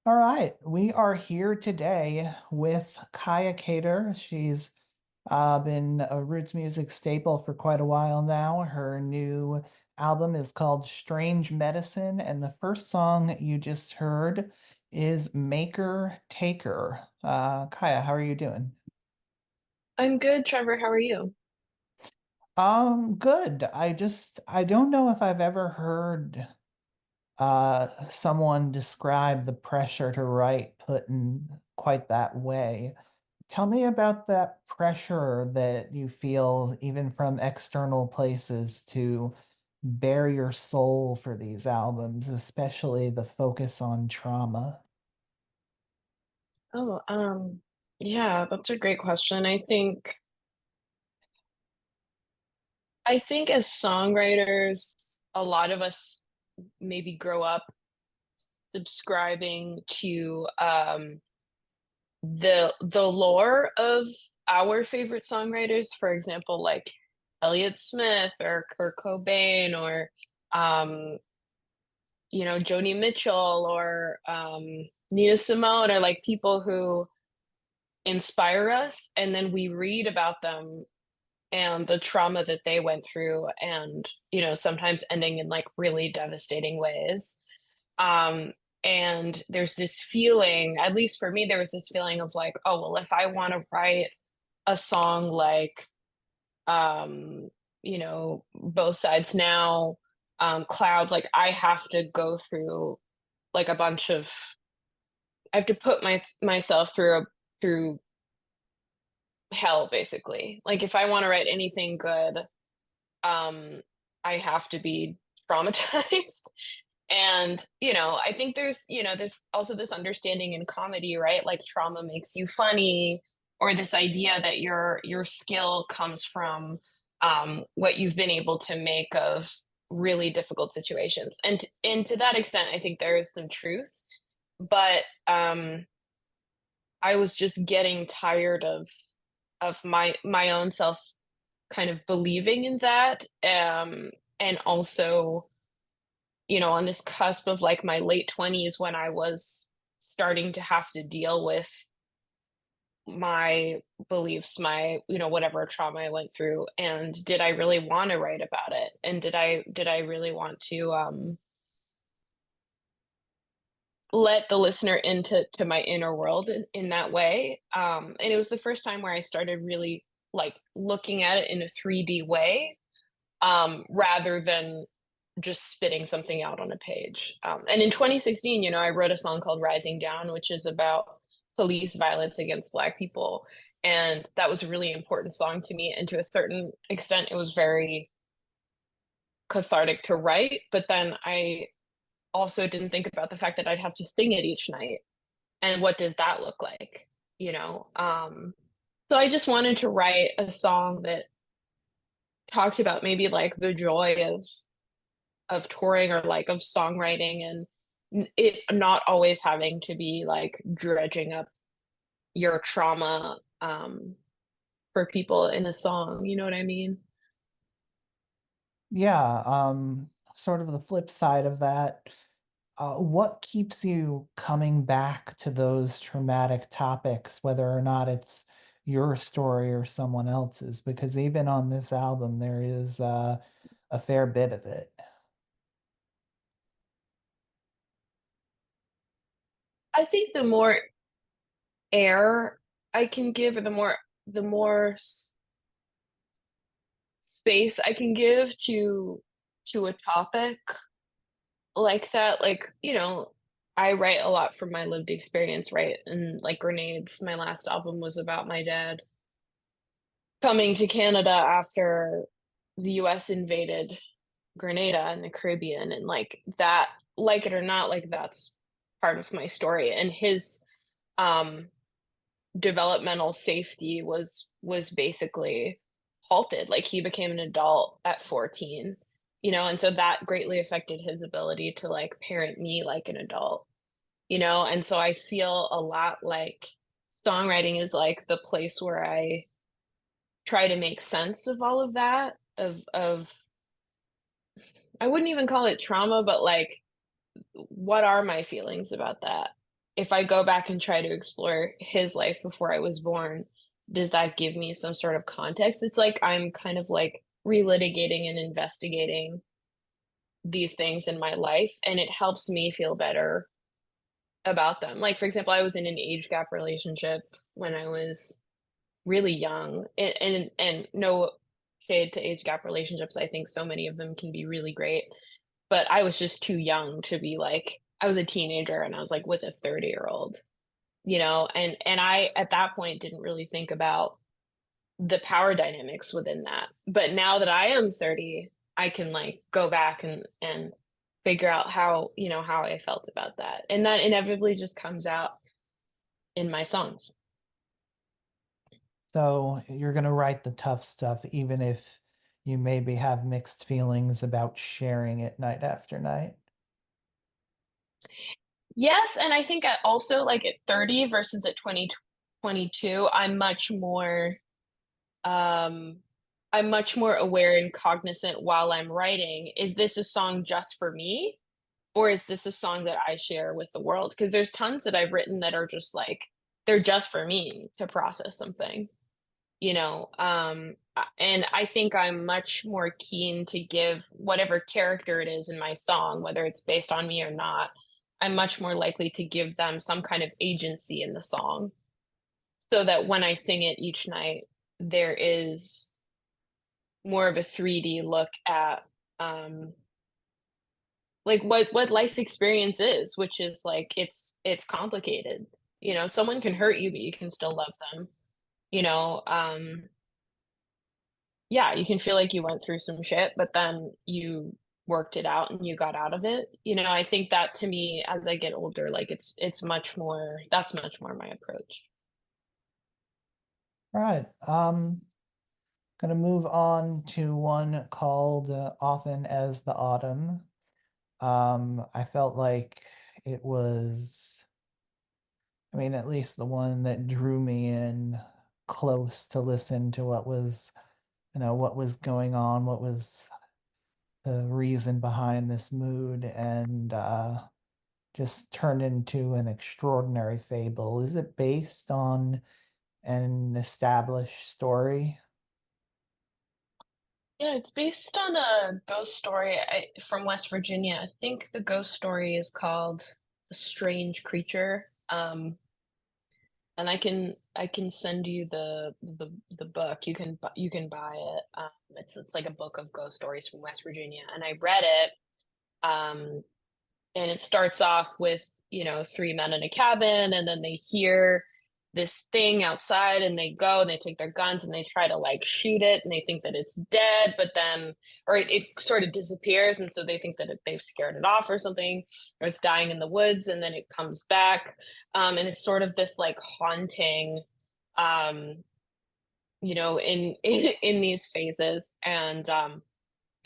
All right, we are here today with Kaia Kater. She's been a roots music staple for quite a while now. Her new album is called Strange Medicine, and the first song you just heard is Maker Taker. Kaia, how are you doing? I'm good, Trevor. How are you? Good. I don't know if I've ever heard someone describe the pressure to write put in quite that way. Tell me about that pressure that you feel even from external places to bare your soul for these albums, especially the focus on trauma. Oh, yeah, that's a great question. I think as songwriters, a lot of us maybe grow up subscribing to the lore of our favorite songwriters, for example, like Elliott Smith or Kurt Cobain or um, Joni Mitchell or Nina Simone or like people who inspire us, and then we read about them and the trauma that they went through, and sometimes ending in like really devastating ways. um and there's this feeling, at least for me, there was this feeling of like, oh well, if I want to write a song like Both Sides Now, Clouds, like I have to go through like a bunch of, I have to put myself through hell, basically. Like if I want to write anything good, um, I have to be traumatized. And, I think there's also this understanding in comedy, right? Like trauma makes you funny, or this idea that your skill comes from what you've been able to make of really difficult situations. And to that extent, I think there is some truth. But I was just getting tired of my own self kind of believing in that, and also, on this cusp of like my late 20s, when I was starting to have to deal with my beliefs, my, whatever trauma I went through, and did I really want to write about it, and did I really want to let the listener into my inner world in that way. And it was the first time where I started really like looking at it in a 3D way, rather than just spitting something out on a page. And in 2016, I wrote a song called Rising Down, which is about police violence against Black people. And that was a really important song to me. And to a certain extent, it was very cathartic to write. But then I also didn't think about the fact that I'd have to sing it each night. And what does that look like? You know? So I just wanted to write a song that talked about maybe like the joy of touring, or like of songwriting, and it not always having to be like dredging up your trauma, for people in a song. You know what I mean? Yeah, sort of the flip side of that. What keeps you coming back to those traumatic topics, whether or not it's your story or someone else's? Because even on this album, there is a fair bit of it. I think the more air I can give, or the more space I can give to a topic like that, like, I write a lot from my lived experience, right? And like Grenades, my last album was about my dad coming to Canada after the US invaded Grenada in the Caribbean, and like that, like it or not, like that's part of my story. And his um developmental safety was basically halted. Like he became an adult at 14, and so that greatly affected his ability to like parent me like an adult, and so I feel a lot like songwriting is like the place where I try to make sense of all of that, of I wouldn't even call it trauma, but like what are my feelings about that? if I go back and try to explore his life before I was born, does that give me some sort of context? It's like I'm kind of like relitigating and investigating these things in my life, and it helps me feel better about them. Like, for example, I was in an age gap relationship when I was really young, and no shade to age gap relationships. I think so many of them can be really great, but I was just too young to be like, I was a teenager and I was like with a 30-year-old, and I at that point didn't really think about the power dynamics within that. But now that I am 30, I can like go back and figure out how I felt about that. And that inevitably just comes out in my songs. So you're going to write the tough stuff, even if you maybe have mixed feelings about sharing it night after night. Yes, and I think also like at 30 versus at 2022, um I'm much more aware and cognizant while I'm writing. Is this a song just for me? Or is this a song that I share with the world? Because there's tons that I've written that are just like they're just for me to process something, and I think I'm much more keen to give whatever character it is in my song, whether it's based on me or not. I'm much more likely to give them some kind of agency in the song so that when I sing it each night, there is more of a 3D look at um like what life experience is, which is like it's complicated. Someone can hurt you, but you can still love them. You know, yeah, you can feel like you went through some shit, but then you worked it out and you got out of it. I think that to me, as I get older, like it's much more, that's much more my approach. All right. Gonna move on to one called Often as the Autumn. I felt like it was, I mean, at least the one that drew me in close to listen to what was going on, what was the reason behind this mood, and just turned into an extraordinary fable. Is it based on an established story? Yeah, it's based on a ghost story from West Virginia. I think the ghost story is called A Strange Creature. And I can send you the book. You can buy it. It's like a book of ghost stories from West Virginia, and I read it. Um, and it starts off with three men in a cabin, and then they hear this thing outside, and they go and they take their guns and they try to like shoot it, and they think that it's dead, but then or it sort of disappears, and so they think that they've scared it off or something, or it's dying in the woods, and then it comes back, and it's sort of this like haunting, um, in these phases, and then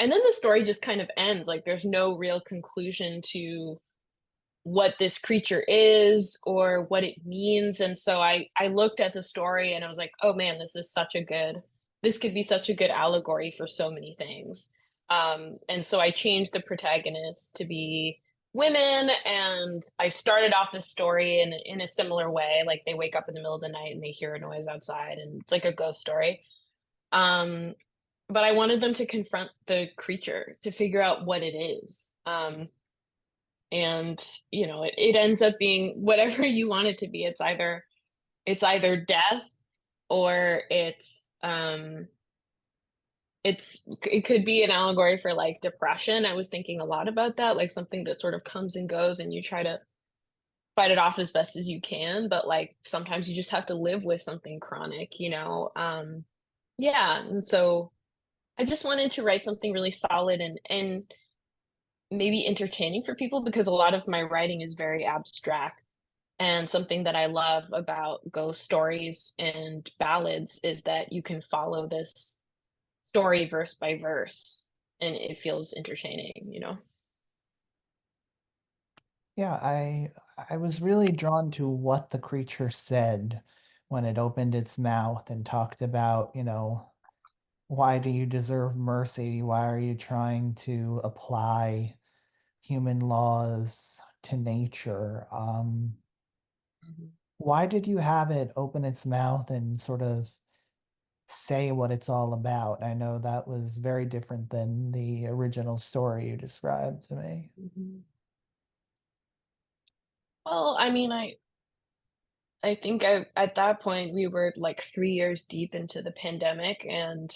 the story just kind of ends. Like there's no real conclusion to what this creature is or what it means. And so I looked at the story and I was like, oh man, this could be such a good allegory for so many things. And so I changed the protagonists to be women, and I started off the story in a similar way. Like they wake up in the middle of the night and they hear a noise outside, and it's like a ghost story. Um, but I wanted them to confront the creature to figure out what it is. And it ends up being whatever you want it to be. It's either death, or it could be an allegory for like depression. I was thinking a lot about that, like something that sort of comes and goes and you try to fight it off as best as you can, but like sometimes you just have to live with something chronic. Yeah, and so I just wanted to write something really solid and maybe entertaining for people, because a lot of my writing is very abstract. And something that I love about ghost stories and ballads is that you can follow this story verse by verse, and it feels entertaining. Yeah, I was really drawn to what the creature said when it opened its mouth and talked about, why do you deserve mercy? Why are you trying to apply human laws to nature? Mhm. Why did you have it open its mouth and sort of say what it's all about? I know that was very different than the original story you described to me. Mhm. Well, I mean, I think at that point, we were, like, 3 years deep into the pandemic, and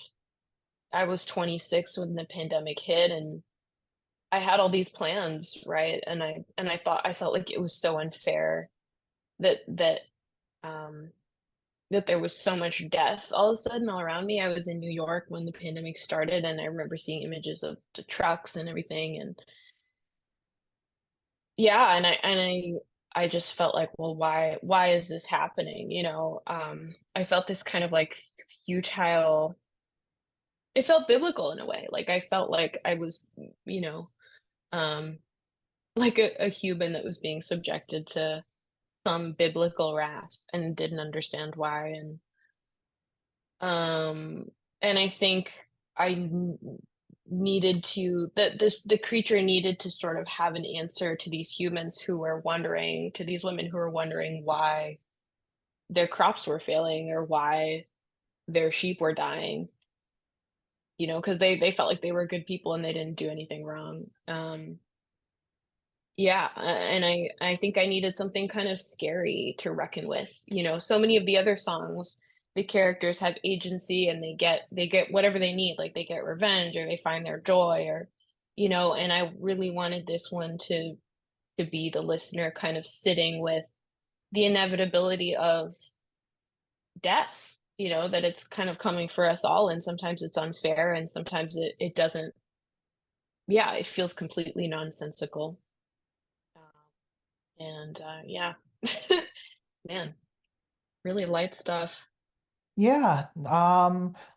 I was 26 when the pandemic hit, and I had all these plans, right? And I felt like it was so unfair that um, that there was so much death all of a sudden all around me. I was in New York when the pandemic started, and I remember seeing images of the trucks and everything, and yeah, I just felt like, "Well, why is this happening?" You know? I felt this kind of, like, futile. It felt biblical in a way, like, I felt like I was, you know, um, like a human that was being subjected to some biblical wrath and didn't understand why, um, and I think I needed to the creature needed to sort of have an answer to these humans who were wondering, to these women who were wondering why their crops were failing or why their sheep were dying, you know, because they felt like they were good people and they didn't do anything wrong. Yeah, and I think I needed something kind of scary to reckon with, you know, so many of the other songs, the characters have agency and they get whatever they need, like, they get revenge or they find their joy or you know, and I really wanted this one to be the listener kind of sitting with the inevitability of death, you know, that it's kind of coming for us all, and sometimes it's unfair and sometimes it doesn't. Yeah, it feels completely nonsensical. And, yeah. Man, really light stuff. Yeah,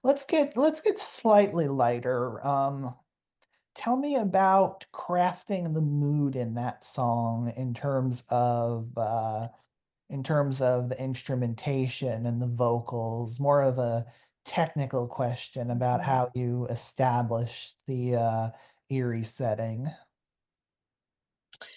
let's get slightly lighter. Tell me about crafting the mood in that song in terms of the instrumentation and the vocals, more of a technical question about Mhm. how you establish the eerie setting.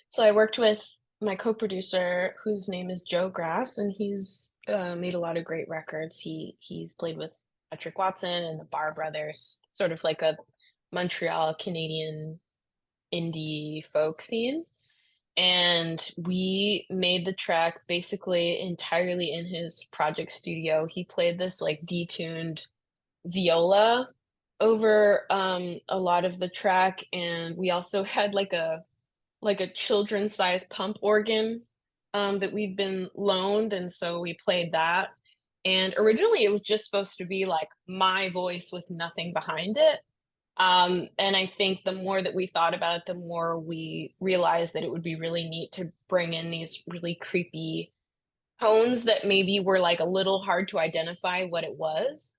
So I worked with my co-producer, whose name is Joe Grass, and he's, made a lot of great records. He's played with Patrick Watson and the Bar Brothers, sort of like a Montreal Canadian indie folk scene. And we made the track basically entirely in his project studio. He played this, like, detuned viola over, a lot of the track, and we also had, like, a children's-sized pump organ, that we'd been loaned, and so we played that. And originally, it was just supposed to be, like, my voice with nothing behind it, and I think the more that we thought about it, the more we realized that it would be really neat to bring in these really creepy tones that maybe were, like, a little hard to identify what it was,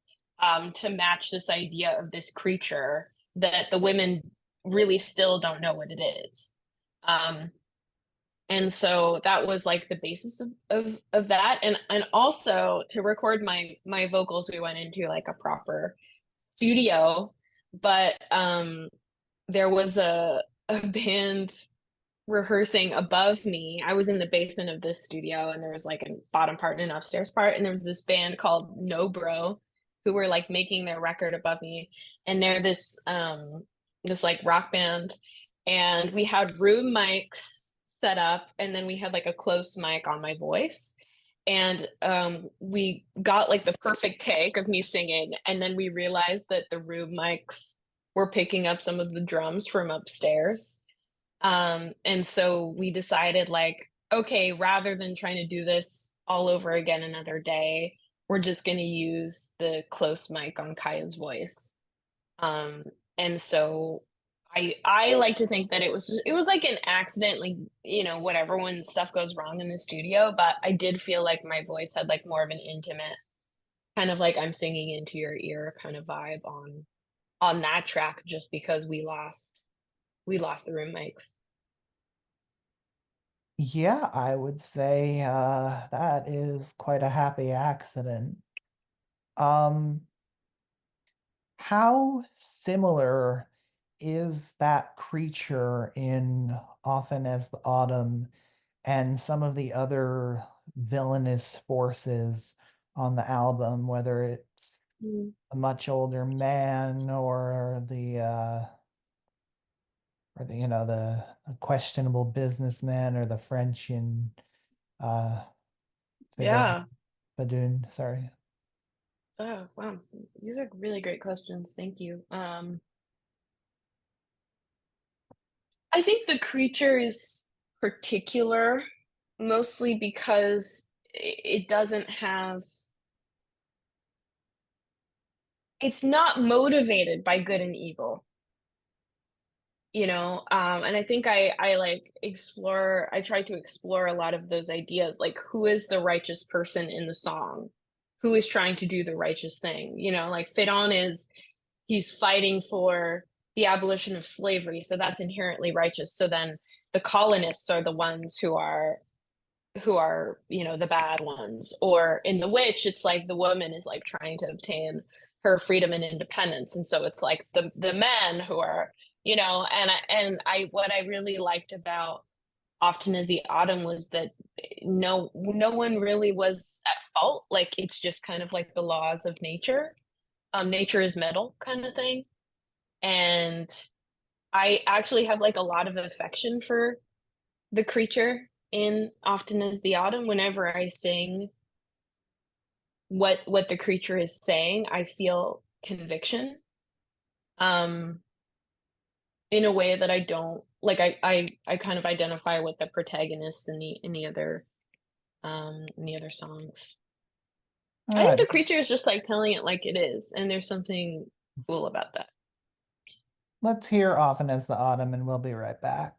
to match this idea of this creature that the women really still don't know what it is. Um, and so that was, like, the basis of that, and also to record my vocals, we went into, like, a proper studio, but, there was a band rehearsing above me. I was in the basement of this studio, and there was, like, a bottom part and an upstairs part, and there was this band called No Bro who were, like, making their record above me, and they're this, like, rock band, and we had room mics set up, and then we had, like, a close mic on my voice, and, we got, like, the perfect take of me singing, and then we realized that the room mics were picking up some of the drums from upstairs, and so we decided like, okay, rather than trying to do this all over again another day, we're just going to use the close mic on Kaya's voice. Um, and so I like to think that it was like an accident, like, you know, whatever, when stuff goes wrong in the studio, but I did feel like my voice had like more of an intimate kind of like I'm singing into your ear kind of vibe on that track just because we lost the room mics. Yeah, I would say that is quite a happy accident. Um, how similar is that creature in Often as the Autumn and some of the other villainous forces on the album, whether it's Mm. a much older man or the the questionable businessman or the French in uh Fadoon Yeah. Fadoon, sorry. Oh, wow. These are really great questions. Thank you. I think the creature is particular mostly because it doesn't have it's not motivated by good and evil, you know? And I think I like explore I try to explore a lot of those ideas, like who is the righteous person in the song? Who is trying to do the righteous thing? You know, like Fedon is he's fighting for the abolition of slavery, so that's inherently righteous. So then the colonists are the ones who are the bad ones. Or in The Witch, it's like the woman is like trying to obtain her freedom and independence, and so it's like the men who are and I what I really liked about Often as the Autumn was that no one really was at fault. Like it's just kind of like the laws of nature. Nature is metal kind of thing. And I actually have like a lot of affection for the creature in Often as the Autumn. Whenever I sing what the creature is saying, I feel conviction. Um, in a way that I don't like I kind of identify with the protagonists in the other songs. All I think right, the creature is just like telling it like it is, and there's something cool about that. let's hear Often as the Autumn, and we'll be right back.